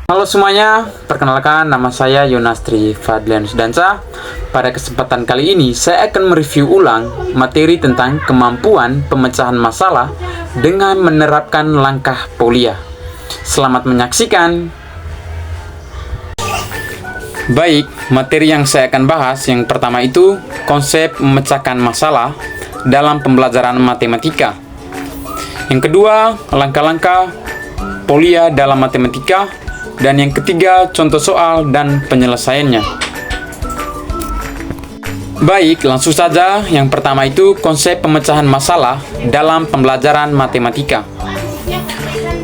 Halo semuanya, perkenalkan nama saya Yunastri Fadlianus Dansa. Pada kesempatan kali ini saya akan mereview ulang materi tentang kemampuan pemecahan masalah dengan menerapkan langkah Polya. Selamat menyaksikan. Baik, materi yang saya akan bahas yang pertama itu konsep memecahkan masalah dalam pembelajaran matematika. Yang kedua, langkah-langkah Polya dalam matematika. Dan yang ketiga, contoh soal dan penyelesaiannya. Baik, langsung saja. Yang pertama itu konsep pemecahan masalah dalam pembelajaran matematika.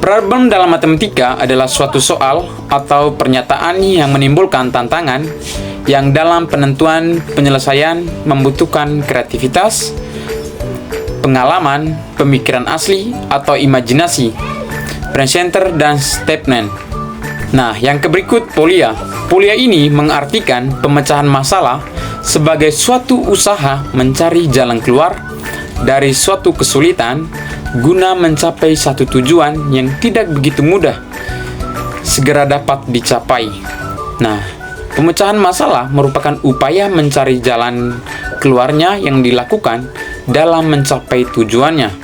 Problem dalam matematika adalah suatu soal atau pernyataan yang menimbulkan tantangan yang dalam penentuan penyelesaian membutuhkan kreativitas, pengalaman, pemikiran asli atau imajinasi, presenter dan statement. Nah, yang berikut Polya. Polya ini mengartikan pemecahan masalah sebagai suatu usaha mencari jalan keluar dari suatu kesulitan guna mencapai satu tujuan yang tidak begitu mudah segera dapat dicapai. Nah, pemecahan masalah merupakan upaya mencari jalan keluarnya yang dilakukan dalam mencapai tujuannya.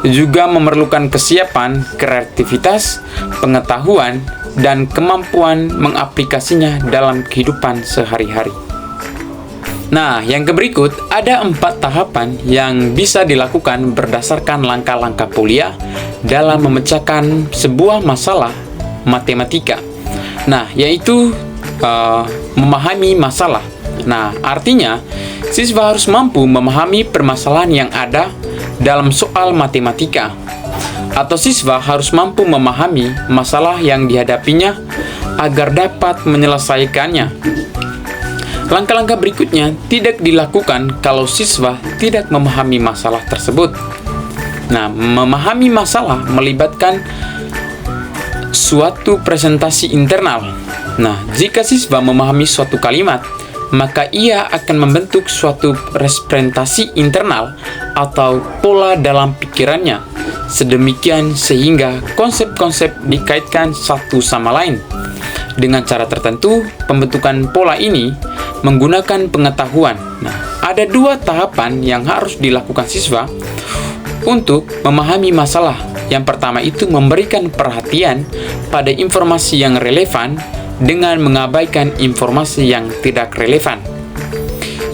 Juga memerlukan kesiapan, kreativitas, pengetahuan, dan kemampuan mengaplikasinya dalam kehidupan sehari-hari. Nah, yang berikut ada 4 tahapan yang bisa dilakukan berdasarkan langkah-langkah Polya dalam memecahkan sebuah masalah matematika. Nah, yaitu memahami masalah. Nah, artinya siswa harus mampu memahami permasalahan yang ada dalam soal matematika, atau siswa harus mampu memahami masalah yang dihadapinya agar dapat menyelesaikannya. Langkah-langkah berikutnya tidak dilakukan kalau siswa tidak memahami masalah tersebut. Nah, memahami masalah melibatkan suatu presentasi internal. Nah, jika siswa memahami suatu kalimat, maka ia akan membentuk suatu representasi internal atau pola dalam pikirannya, sedemikian sehingga konsep-konsep dikaitkan satu sama lain. Dengan cara tertentu, pembentukan pola ini menggunakan pengetahuan. Nah, ada 2 tahapan yang harus dilakukan siswa untuk memahami masalah. Yang pertama itu memberikan perhatian pada informasi yang relevan dengan mengabaikan informasi yang tidak relevan.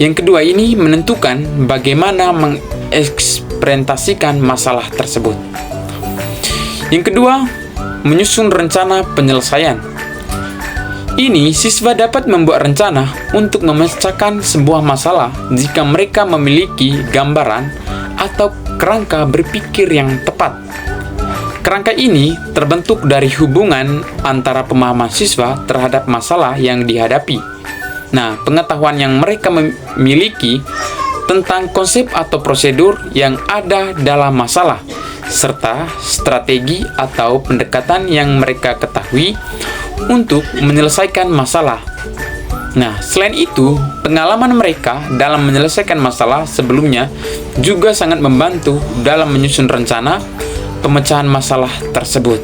Yang kedua ini menentukan bagaimana mengekspresentasikan masalah tersebut. Yang kedua, menyusun rencana penyelesaian. Ini siswa dapat membuat rencana untuk memecahkan sebuah masalah jika mereka memiliki gambaran atau kerangka berpikir yang tepat. Kerangka ini terbentuk dari hubungan antara pemahaman siswa terhadap masalah yang dihadapi. Nah, pengetahuan yang mereka miliki tentang konsep atau prosedur yang ada dalam masalah, serta strategi atau pendekatan yang mereka ketahui untuk menyelesaikan masalah. Nah, selain itu, pengalaman mereka dalam menyelesaikan masalah sebelumnya juga sangat membantu dalam menyusun rencana pemecahan masalah tersebut.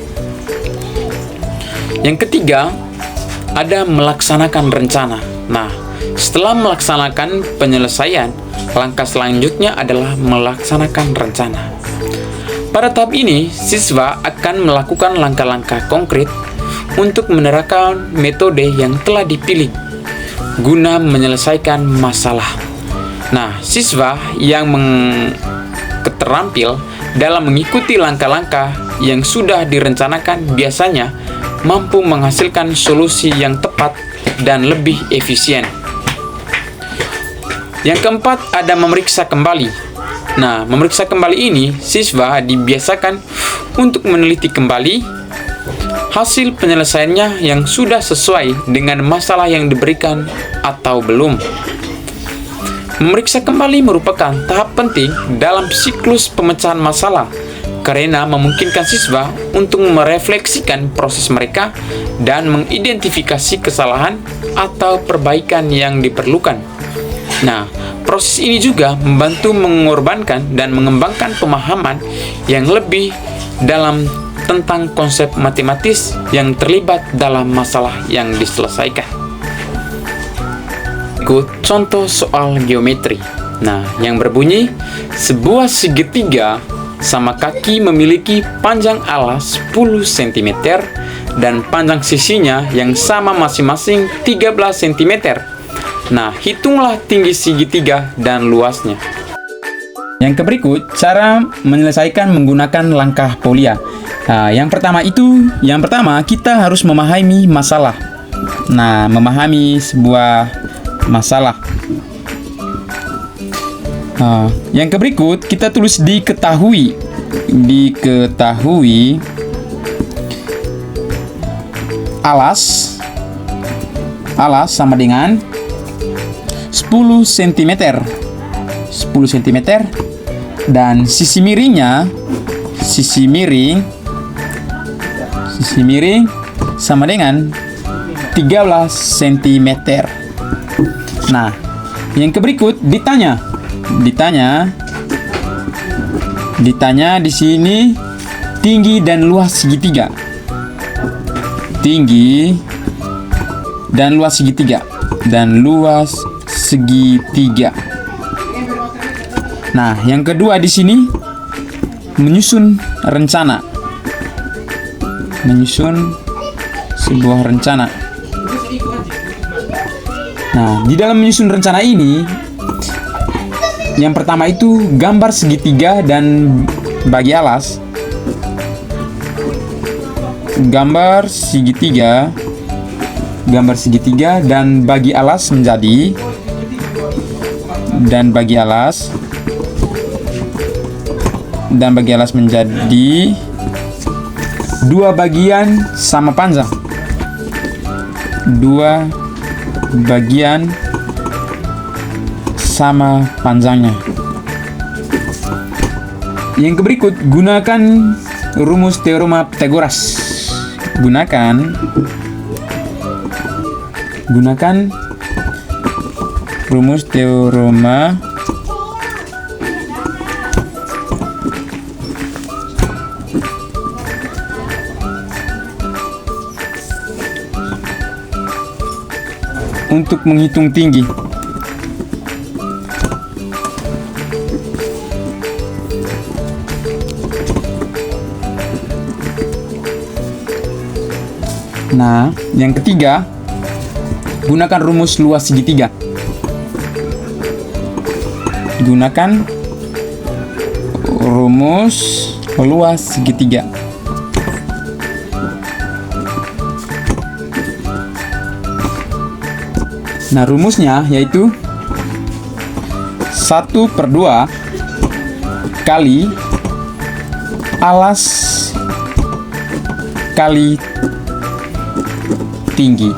Yang ketiga, ada melaksanakan rencana. Nah, setelah melaksanakan penyelesaian, langkah selanjutnya adalah melaksanakan rencana. Pada tahap ini, siswa akan melakukan langkah-langkah konkret untuk menerapkan metode yang telah dipilih guna menyelesaikan masalah. Nah, siswa yang terampil dalam mengikuti langkah-langkah yang sudah direncanakan biasanya mampu menghasilkan solusi yang tepat dan lebih efisien. Yang keempat, ada memeriksa kembali. Nah, memeriksa kembali ini siswa dibiasakan untuk meneliti kembali hasil penyelesaiannya yang sudah sesuai dengan masalah yang diberikan atau belum. Memeriksa kembali merupakan tahap penting dalam siklus pemecahan masalah karena memungkinkan siswa untuk merefleksikan proses mereka dan mengidentifikasi kesalahan atau perbaikan yang diperlukan. Nah, proses ini juga membantu mengorbankan dan mengembangkan pemahaman yang lebih dalam tentang konsep matematis yang terlibat dalam masalah yang diselesaikan. Ikut contoh soal geometri. Nah, yang berbunyi, sebuah segitiga sama kaki memiliki panjang alas 10 cm dan panjang sisinya yang sama masing-masing 13 cm. Nah, hitunglah tinggi segitiga dan luasnya. Yang berikut, cara menyelesaikan menggunakan langkah Polya. Nah, yang pertama kita harus memahami masalah. Nah, memahami sebuah masalah. Yang berikut, kita tulis diketahui. Diketahui alas sama dengan 10 cm. 10 cm dan sisi miring sama dengan 13 cm. Nah, yang berikut ditanya di sini tinggi dan luas segitiga. Tinggi dan luas segitiga. Nah, yang kedua di sini menyusun rencana. Menyusun sebuah rencana. Nah, di dalam menyusun rencana ini, yang pertama itu gambar segitiga dan bagi alas. Gambar segitiga dan bagi alas menjadi dua bagian sama panjang. Dua bagian sama panjangnya. Yang berikut, gunakan rumus teorema Pythagoras. Gunakan rumus teorema untuk menghitung tinggi. Nah, yang ketiga, gunakan rumus luas segitiga. Gunakan rumus luas segitiga. Nah, rumusnya yaitu 1/2 kali alas kali tinggi.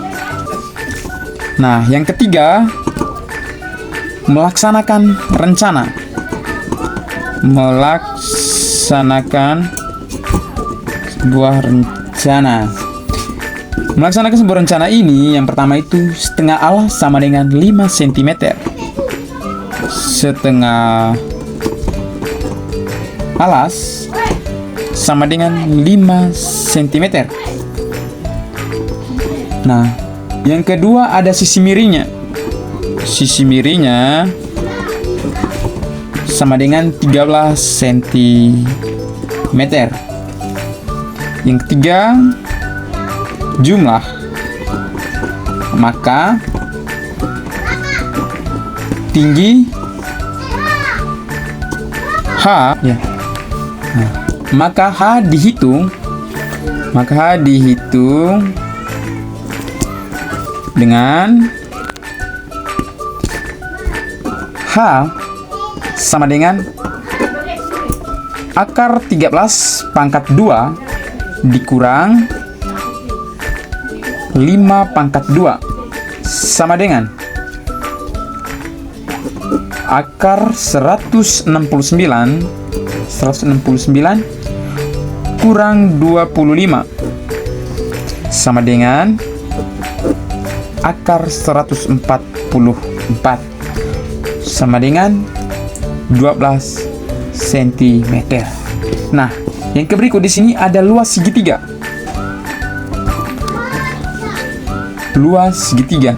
Nah, yang ketiga, melaksanakan rencana. Melaksanakan sebuah rencana. Melaksanakan sebuah rencana ini, yang pertama itu setengah alas sama dengan 5 cm. Setengah alas sama dengan 5 cm. Nah, yang kedua ada sisi miringnya. Sisi miringnya sama dengan 13 cm. Yang ketiga, jumlah. Maka tinggi H ya. Nah, maka H dihitung dengan H sama dengan akar 13 pangkat 2 dikurang 5 pangkat 2 sama dengan akar 169 kurang 25 sama dengan akar 144 sama dengan 12 cm. Nah, Yang berikut di sini ada luas segitiga. Luas segitiga.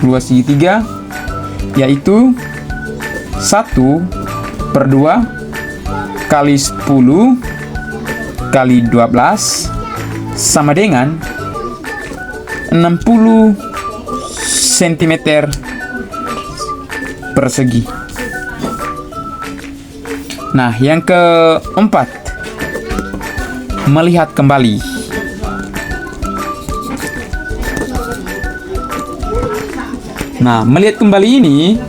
Luas segitiga yaitu 1/2 kali 10 kali 12 sama dengan 60 cm persegi. Nah, yang keempat, melihat kembali. Nah, melihat kembali ini,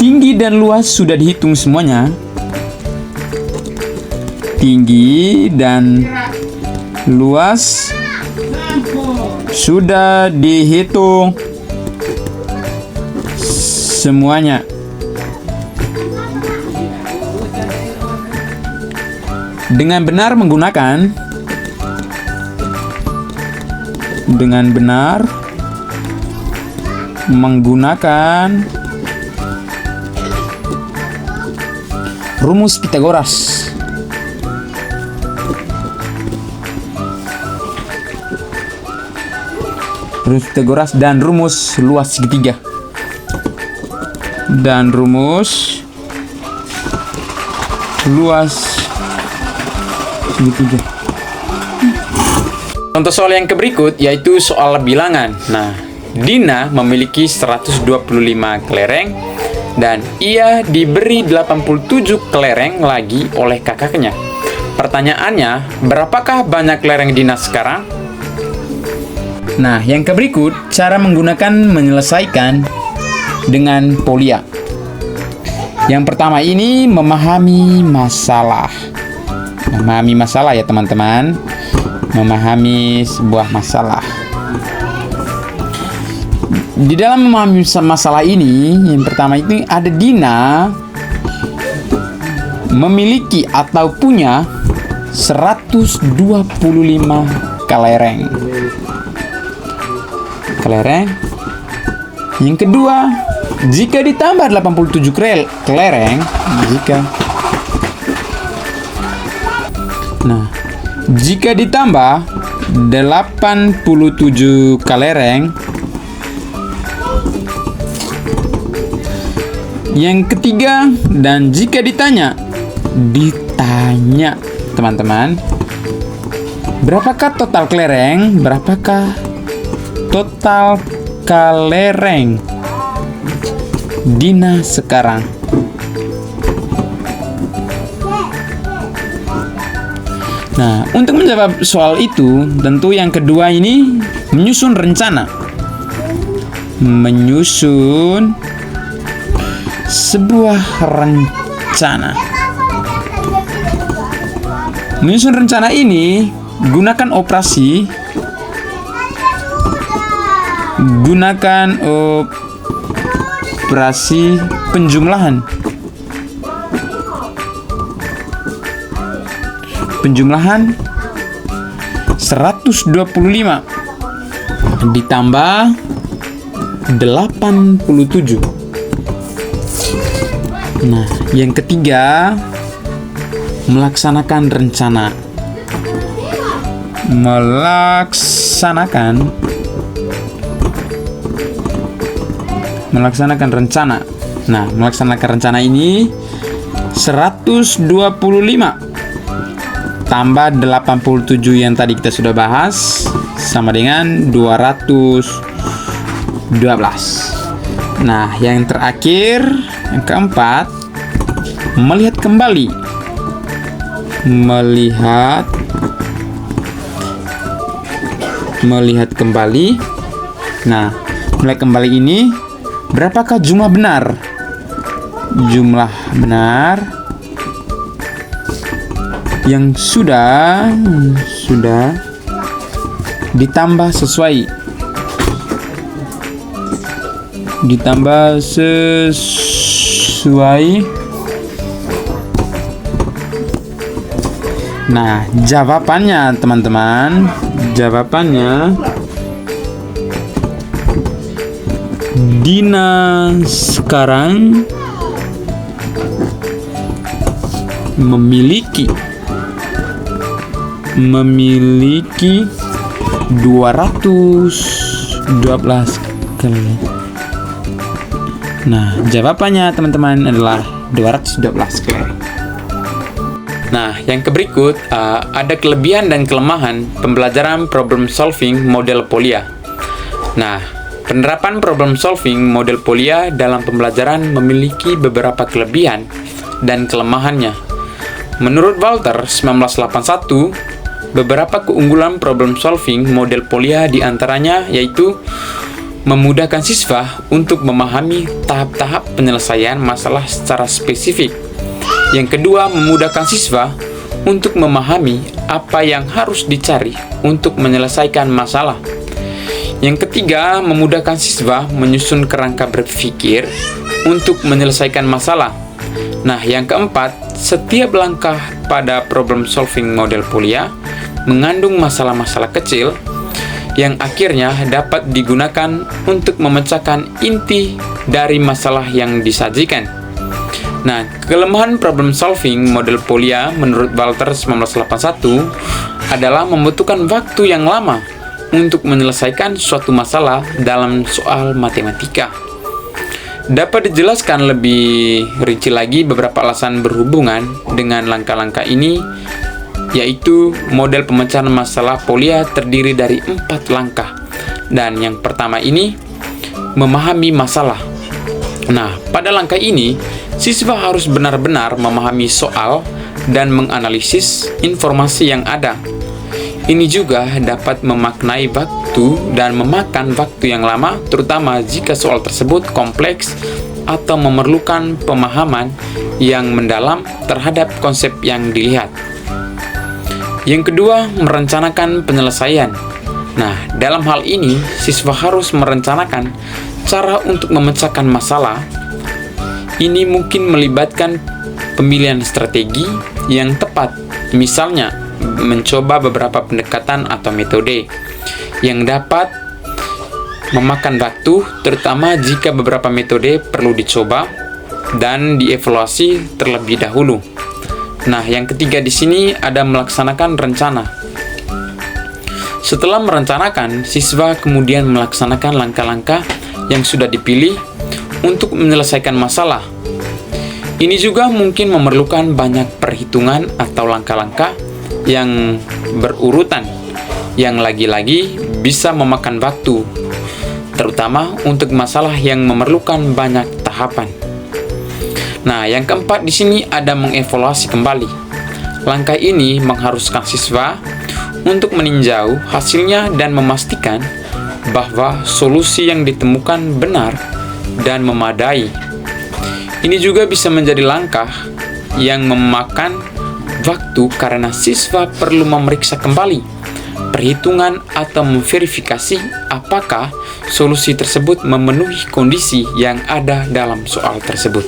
tinggi dan luas sudah dihitung semuanya. Tinggi dan luas sudah dihitung semuanya. Dengan benar menggunakan rumus Pythagoras. Rumus Pythagoras dan rumus luas segitiga. Dan rumus luas segitiga. Contoh soal yang berikut yaitu soal bilangan. Nah, Dina memiliki 125 kelereng dan ia diberi 87 kelereng lagi oleh kakaknya. Pertanyaannya, berapakah banyak kelereng Dina sekarang? Nah, yang berikut cara menyelesaikan dengan polia. Yang pertama ini memahami masalah. Memahami masalah ya teman-teman. Memahami sebuah masalah. Di dalam memahami masalah ini, yang pertama itu ada Dina memiliki atau punya 125 kelereng. Yang kedua, jika ditambah 87 kelereng, jika ditambah 87 kelereng, yang ketiga, dan jika ditanya teman-teman, berapakah total kelereng? Dina sekarang? Nah, untuk menjawab soal itu, tentu yang kedua ini menyusun rencana. Menyusun sebuah rencana. Menyusun rencana ini gunakan operasi penjumlahan. Penjumlahan 125 ditambah 87. Nah, yang ketiga, melaksanakan rencana. Melaksanakan rencana. Nah, melaksanakan rencana ini 125 tambah 87 yang tadi kita sudah bahas sama dengan 212. Nah, yang terakhir, yang keempat, melihat kembali. Melihat kembali. Nah, melihat kembali ini, berapakah jumlah benar? Jumlah benar yang sudah ditambah sesuai. Nah, jawabannya teman-teman, Dina sekarang memiliki 212 kelari. Nah, jawabannya teman-teman adalah 212 kelari. Nah, yang berikut ada kelebihan dan kelemahan pembelajaran problem solving model Polya. Nah, penerapan problem solving model Polya dalam pembelajaran memiliki beberapa kelebihan dan kelemahannya. Menurut Walter 1981, beberapa keunggulan problem solving model Polya diantaranya yaitu memudahkan siswa untuk memahami tahap-tahap penyelesaian masalah secara spesifik. Yang kedua, memudahkan siswa untuk memahami apa yang harus dicari untuk menyelesaikan masalah. Yang ketiga, memudahkan siswa menyusun kerangka berpikir untuk menyelesaikan masalah. Nah, yang keempat, setiap langkah pada problem solving model Polya mengandung masalah-masalah kecil yang akhirnya dapat digunakan untuk memecahkan inti dari masalah yang disajikan. Nah, kelemahan problem solving model Polya menurut Walter 1981 adalah membutuhkan waktu yang lama untuk menyelesaikan suatu masalah dalam soal matematika. Dapat dijelaskan lebih rinci lagi beberapa alasan berhubungan dengan langkah-langkah ini, yaitu model pemecahan masalah Polya terdiri dari 4 langkah. Dan yang pertama ini, memahami masalah. Nah, pada langkah ini, siswa harus benar-benar memahami soal dan menganalisis informasi yang ada. Ini juga dapat memaknai waktu dan memakan waktu yang lama, terutama jika soal tersebut kompleks atau memerlukan pemahaman yang mendalam terhadap konsep yang dilihat. Yang kedua, merencanakan penyelesaian. Nah, dalam hal ini, siswa harus merencanakan cara untuk memecahkan masalah. Ini mungkin melibatkan pemilihan strategi yang tepat, misalnya mencoba beberapa pendekatan atau metode yang dapat memakan waktu, terutama jika beberapa metode perlu dicoba dan dievaluasi terlebih dahulu. Nah, yang ketiga di sini ada melaksanakan rencana. Setelah merencanakan, siswa kemudian melaksanakan langkah-langkah yang sudah dipilih untuk menyelesaikan masalah. Ini juga mungkin memerlukan banyak perhitungan atau langkah-langkah yang berurutan, yang lagi-lagi bisa memakan waktu, terutama untuk masalah yang memerlukan banyak tahapan. Nah, yang keempat di sini ada mengevaluasi kembali. Langkah ini mengharuskan siswa untuk meninjau hasilnya dan memastikan bahwa solusi yang ditemukan benar dan memadai. Ini juga bisa menjadi langkah yang memakan waktu karena siswa perlu memeriksa kembali perhitungan atau memverifikasi apakah solusi tersebut memenuhi kondisi yang ada dalam soal tersebut.